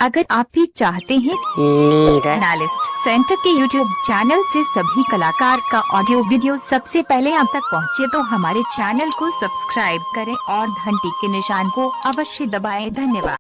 अगर आप भी चाहते हैं एनालिस्ट सेंटर के यूट्यूब चैनल से सभी कलाकार का ऑडियो वीडियो सबसे पहले आप तक पहुंचे, तो हमारे चैनल को सब्सक्राइब करें और घंटी के निशान को अवश्य दबाएं। धन्यवाद।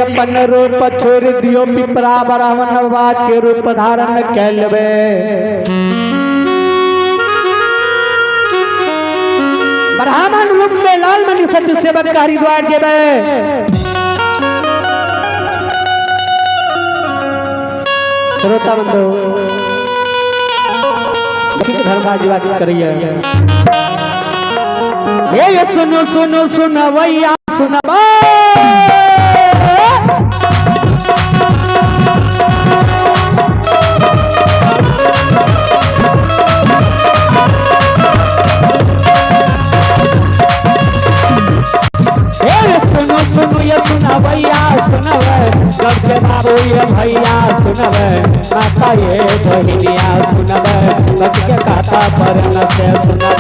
अपन रूप छोड़ दियो पिपरा ब्राह्मण के रूप धारण कैलबे। ब्राह्मण रूप में लाल मणि सत्य सेवक का हरिद्वार जेबे। श्रोता बंधु धर्मराज बात करिए। ये सुनो सुनो सुनवैया सुनबा भैया सुनब माता ये बहिनिया सुनब बच के खाता पर न से सुनब।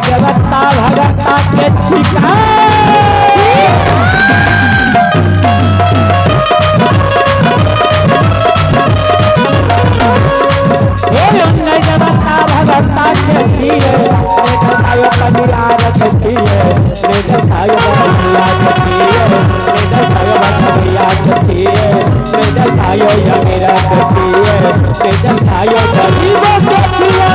जगत्ता भगत्ता के ठिकाना जगत्ता भगत्ता के दिए मेघायो कलियार दिए मेघायो बलिया दिए मेघायो बलिया दिए मेघायो यमीरा दिए मेघायो गरीब दिए।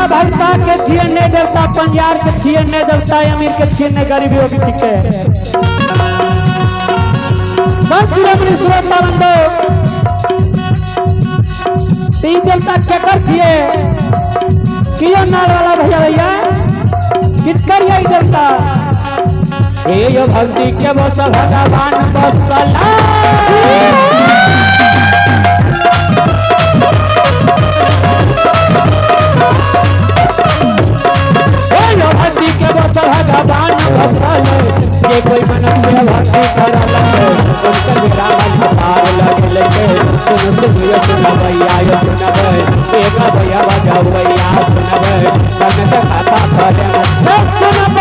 भगता के थिए ने देवता पंजार के थिए ने देवता अमीर के थिए ने गरीबी भी ठीक है। श्रोता बंधु तीन देवता क्या कर थिए कियो नार वाला भैया भैया कितकर ये देवता ये भक्ति के बस भगवान बसला ये कोई मनुष्य भक्ति करा लगे उनका विराम मार लगे लगे सुन भैया सुनब एक भैया बजाओ भैया सुनब सन से खाता पर सुनब।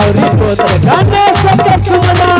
गौरी पुत्र गणेश के सुमना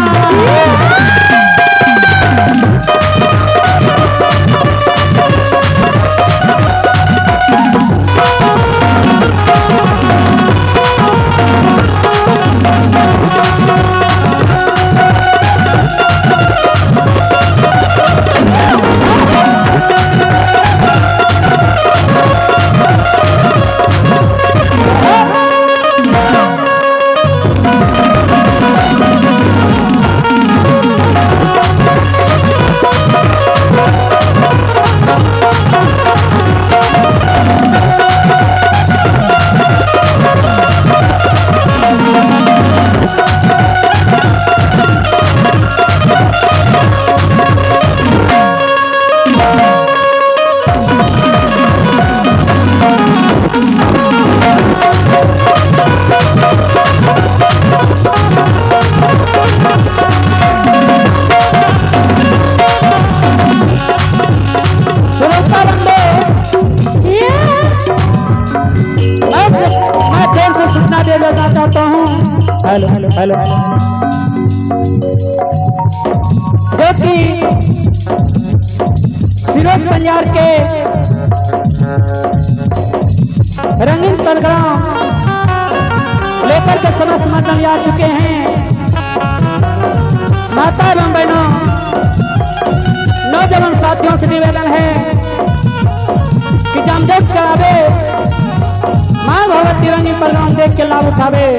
हेलो हेलो हेलो जो कि फिरोज पंजार के रंगीन प्रोग्राम लेकर के समस्त मंडल आ चुके हैं। माता एवं बहनों नौजवान साथियों से निवेदन है कि जामजोत करावे माँ भगवती रंगीन प्रोग्राम देख के लाभ उठावे।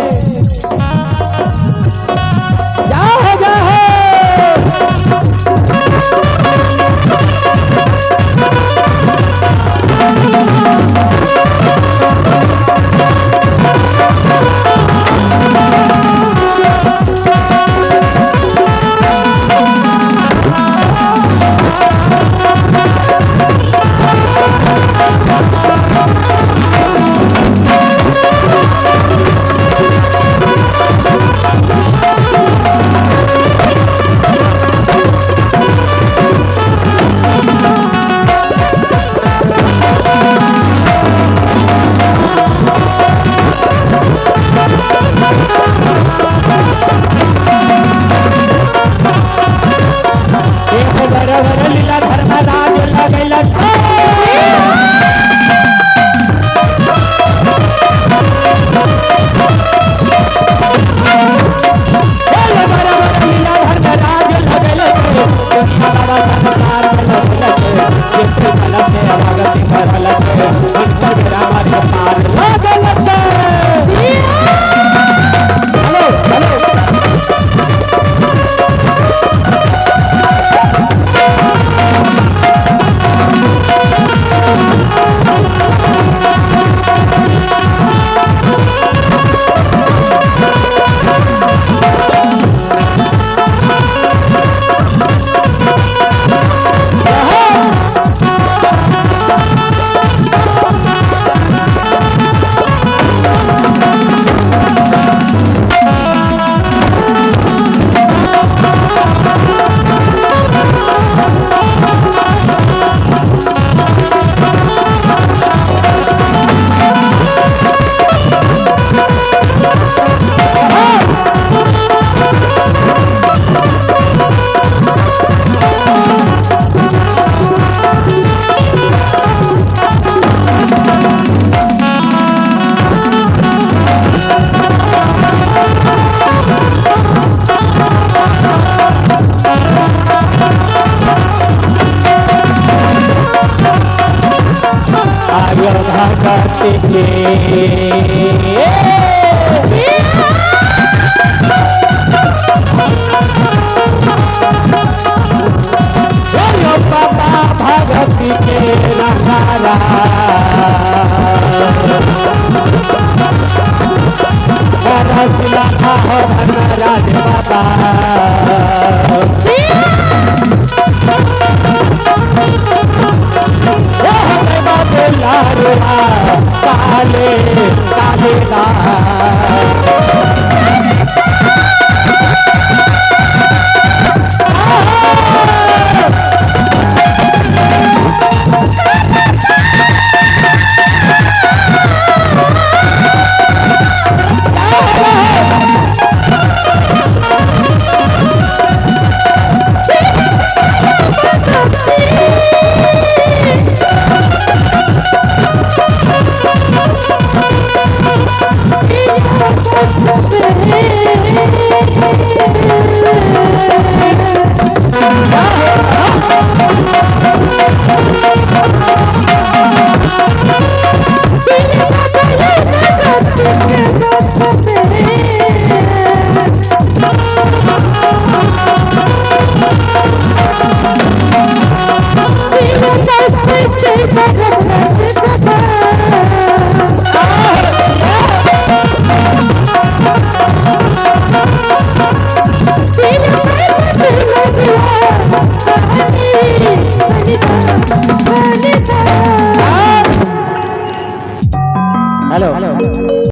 हेलो